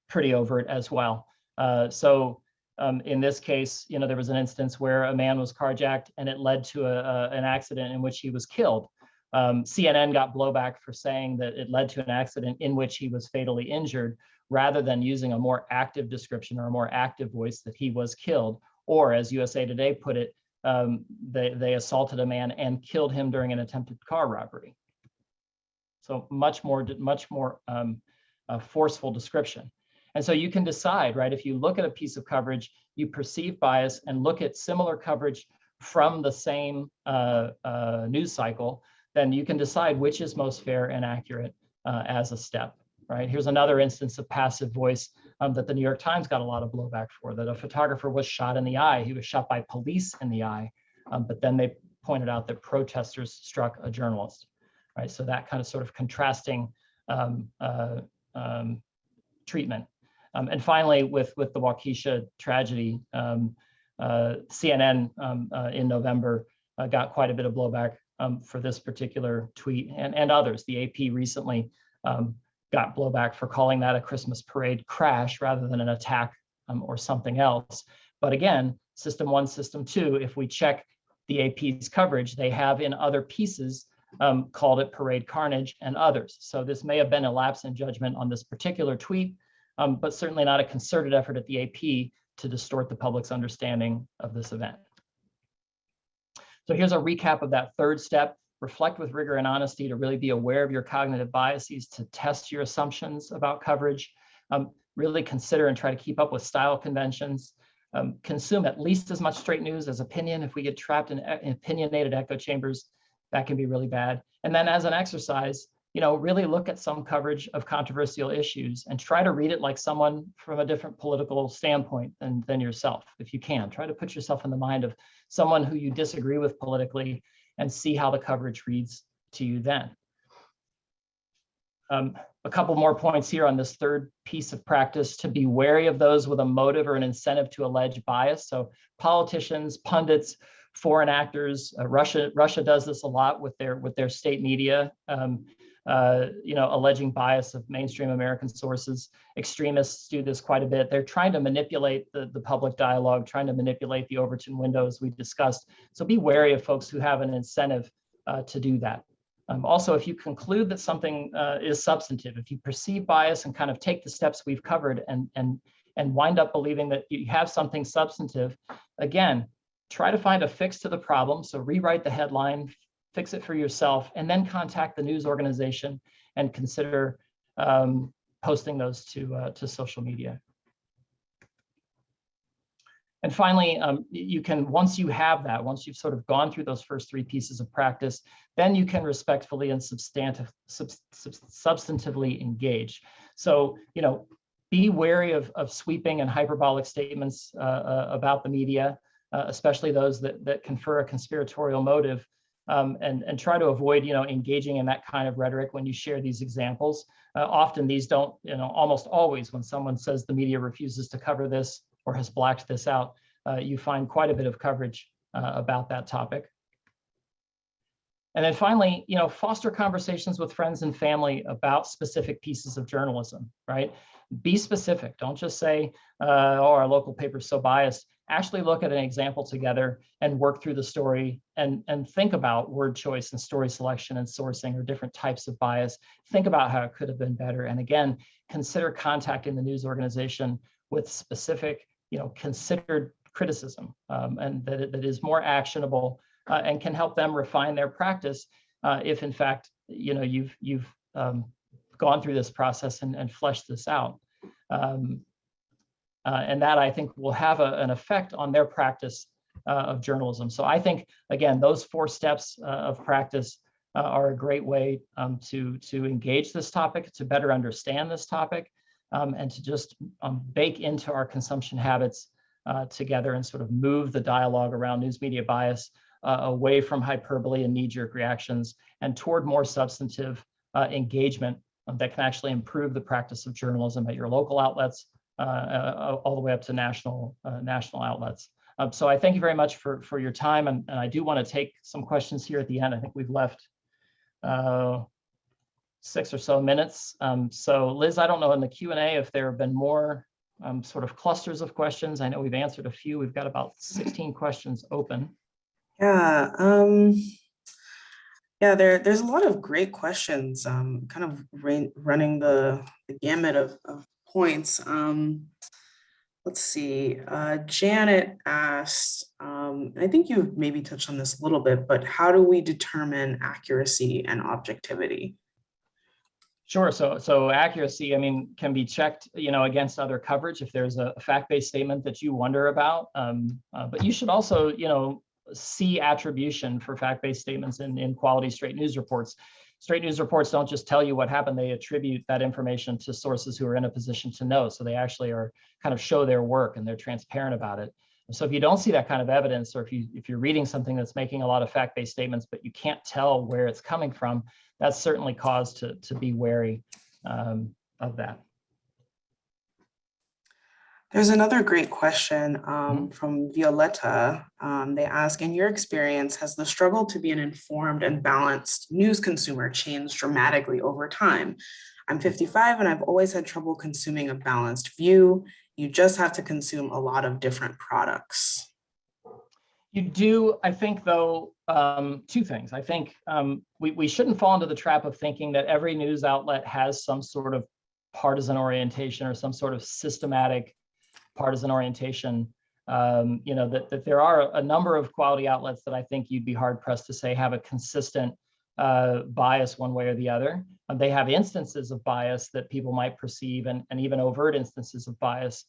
pretty overt as well. In this case, you know, there was an instance where a man was carjacked and it led to an accident in which he was killed. CNN got blowback for saying that it led to an accident in which he was fatally injured, rather than using a more active description or a more active voice that he was killed. Or as USA Today put it, they assaulted a man and killed him during an attempted car robbery. So much more forceful description. And so you can decide, right, if you look at a piece of coverage, you perceive bias and look at similar coverage from the same news cycle, then you can decide which is most fair and accurate as a step, right? Here's another instance of passive voice that the New York Times got a lot of blowback for, that a photographer was shot in the eye. He was shot by police in the eye, but then they pointed out that protesters struck a journalist, right? So that kind of sort of contrasting treatment. And finally, with the Waukesha tragedy, CNN in November got quite a bit of blowback for this particular tweet and others. The AP recently got blowback for calling that a Christmas parade crash rather than an attack or something else. But again, system one, system two, if we check the AP's coverage, they have in other pieces called it parade carnage and others. So this may have been a lapse in judgment on this particular tweet, but certainly not a concerted effort at the AP to distort the public's understanding of this event. So here's a recap of that third step. Reflect with rigor and honesty to really be aware of your cognitive biases, to test your assumptions about coverage, really consider and try to keep up with style conventions, consume at least as much straight news as opinion. If we get trapped in opinionated echo chambers, That can be really bad. And then as an exercise, really look at some coverage of controversial issues and try to read it like someone from a different political standpoint than yourself. If you can, try to put yourself in the mind of someone who you disagree with politically and see how the coverage reads to you then. A couple more points here on this third piece of practice: to be wary of those with a motive or an incentive to allege bias. So politicians, pundits, foreign actors, Russia does this a lot with their state media, alleging bias of mainstream American sources. Extremists do this quite a bit. They're trying to manipulate the public dialogue, trying to manipulate the Overton window, as we discussed. So be wary of folks who have an incentive to do that. Also, if you conclude that something is substantive, if you perceive bias and kind of take the steps we've covered and wind up believing that you have something substantive, again, try to find a fix to the problem. So rewrite the headline, fix it for yourself, and then contact the news organization and consider posting those to social media. And finally, you can, once you have that, once you've sort of gone through those first three pieces of practice, then you can respectfully and substantively engage. So, be wary of sweeping and hyperbolic statements about the media, especially those that confer a conspiratorial motive, and try to avoid, engaging in that kind of rhetoric when you share these examples. Often these don't, almost always when someone says the media refuses to cover this or has blacked this out, you find quite a bit of coverage about that topic. And then finally, foster conversations with friends and family about specific pieces of journalism, right? Be specific. Don't just say, oh, our local paper is so biased. Actually look at an example together and work through the story and think about word choice and story selection and sourcing or different types of bias. Think about how it could have been better. And again, consider contacting the news organization with specific, considered criticism, and that is more actionable and can help them refine their practice if in fact, you've gone through this process and fleshed this out. And that, I think, will have an effect on their practice of journalism. So I think, again, those 4 steps of practice are a great way to engage this topic, to better understand this topic, and to just bake into our consumption habits together and sort of move the dialogue around news media bias away from hyperbole and knee-jerk reactions and toward more substantive engagement that can actually improve the practice of journalism at your local outlets, all the way up to national outlets. So I thank you very much for your time, and I do want to take some questions here at the end. I think we've left 6 or so minutes. So Liz, I don't know in the Q&A if there have been more sort of clusters of questions. I know we've answered a few. We've got about 16 questions open. Yeah, there's a lot of great questions, kind of running the gamut of points. Let's see, Janet asked, and I think you've maybe touched on this a little bit, but how do we determine accuracy and objectivity? Sure. So accuracy, can be checked, against other coverage if there's a fact-based statement that you wonder about. But you should also, see attribution for fact-based statements in quality straight news reports. Straight news reports don't just tell you what happened, they attribute that information to sources who are in a position to know. So they actually are kind of show their work and they're transparent about it. And so if you don't see that kind of evidence, or if you're reading something that's making a lot of fact-based statements, but you can't tell where it's coming from, that's certainly cause to be wary of that. There's another great question from Violetta. They ask, in your experience, has the struggle to be an informed and balanced news consumer changed dramatically over time? I'm 55 and I've always had trouble consuming a balanced view. You just have to consume a lot of different products. You do, I think, though, 2 things. I think we shouldn't fall into the trap of thinking that every news outlet has some sort of partisan orientation or some sort of systematic partisan orientation. That there are a number of quality outlets that I think you'd be hard pressed to say have a consistent bias one way or the other. They have instances of bias that people might perceive and even overt instances of bias.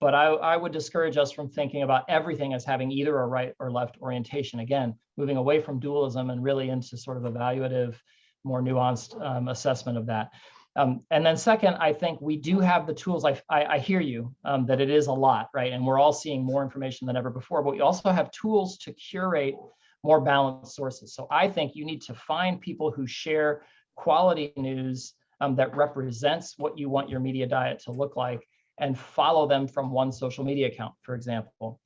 But I would discourage us from thinking about everything as having either a right or left orientation. Again, moving away from dualism and really into sort of evaluative, more nuanced assessment of that. And then second, I think we do have the tools. I hear you that it is a lot, right? And we're all seeing more information than ever before, but we also have tools to curate more balanced sources. So I think you need to find people who share quality news that represents what you want your media diet to look like, and follow them from one social media account, for example.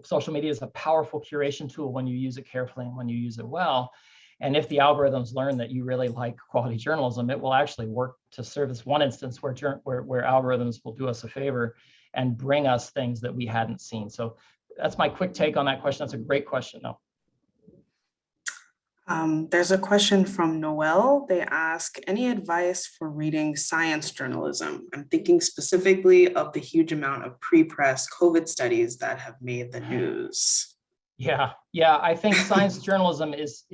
Social media is a powerful curation tool when you use it carefully and when you use it well. And if the algorithms learn that you really like quality journalism, it will actually work to serve as one instance where algorithms will do us a favor and bring us things that we hadn't seen. So that's my quick take on that question. That's a great question, though. There's a question from Noel. They ask, any advice for reading science journalism? I'm thinking specifically of the huge amount of pre-press COVID studies that have made the news. Yeah, I think science journalism is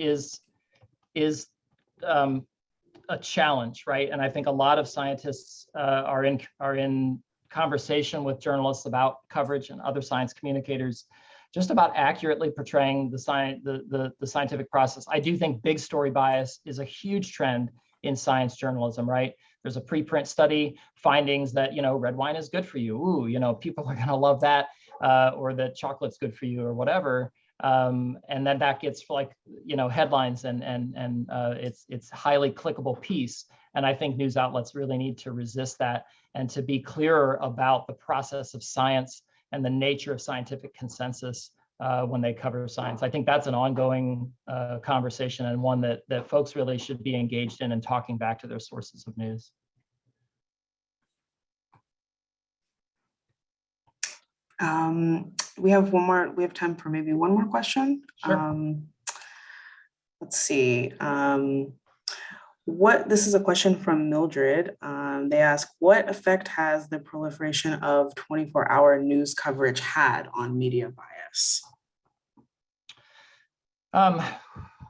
a challenge, right? And I think a lot of scientists are in conversation with journalists about coverage and other science communicators, just about accurately portraying the scientific process. I do think big story bias is a huge trend in science journalism, right? There's a preprint study findings that, red wine is good for you. Ooh, people are going to love that, or that chocolate's good for you, or whatever. And then that gets headlines and it's highly clickable piece. And I think news outlets really need to resist that and to be clearer about the process of science and the nature of scientific consensus when they cover science. I think that's an ongoing conversation, and one that folks really should be engaged in and talking back to their sources of news. We have time for maybe one more question. Sure. Let's see. This is a question from Mildred. They ask, what effect has the proliferation of 24-hour news coverage had on media bias?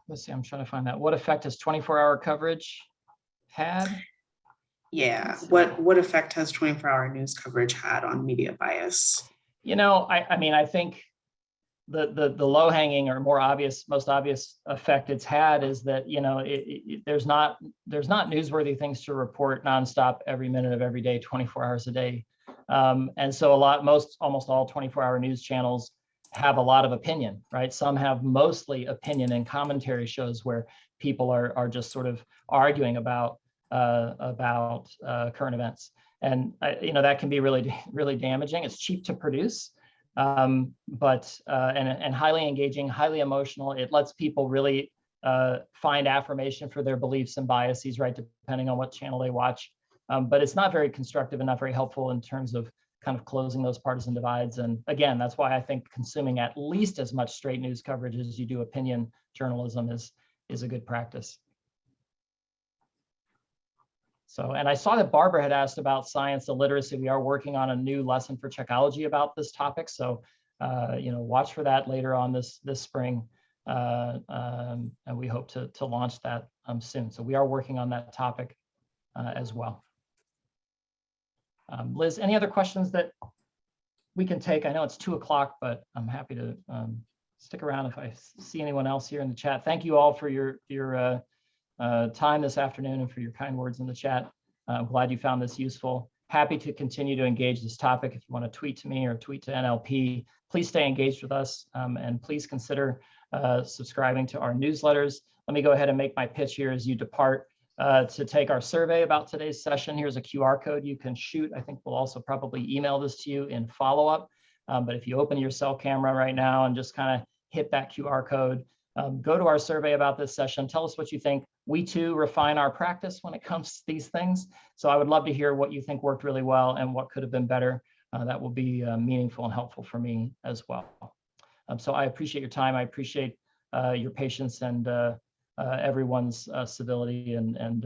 Let's see, I'm trying to find that. What effect has 24-hour coverage had? Yeah, what effect has 24-hour news coverage had on media bias? I think the low-hanging or most obvious effect it's had is that there's not newsworthy things to report nonstop every minute of every day, 24 hours a day, and so almost all 24-hour news channels have a lot of opinion, right? Some have mostly opinion and commentary shows where people are just sort of arguing about current events, and that can be really damaging. It's cheap to produce. But highly engaging, highly emotional. It lets people really find affirmation for their beliefs and biases, right, depending on what channel they watch. But it's not very constructive and not very helpful in terms of kind of closing those partisan divides. And again, that's why I think consuming at least as much straight news coverage as you do opinion journalism is a good practice. So, and I saw that Barbara had asked about science illiteracy. We are working on a new lesson for Checology about this topic. So, watch for that later on this spring. And we hope to launch that soon. So we are working on that topic as well. Liz, any other questions that we can take? I know it's 2:00, but I'm happy to stick around if I see anyone else here in the chat. Thank you all for your time this afternoon and for your kind words in the chat. I'm glad you found this useful. Happy to continue to engage this topic. If you want to tweet to me or tweet to NLP, please stay engaged with us, and please consider subscribing to our newsletters. Let me go ahead and make my pitch here as you depart to take our survey about today's session. Here's a QR code you can shoot. I think we'll also probably email this to you in follow-up. But if you open your cell camera right now and just kind of hit that QR code, go to our survey about this session. Tell us what you think. We too refine our practice when it comes to these things. So I would love to hear what you think worked really well and what could have been better. That will be meaningful and helpful for me as well. So I appreciate your time. I appreciate your patience and everyone's civility and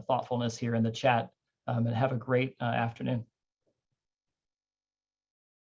thoughtfulness here in the chat. And have a great afternoon.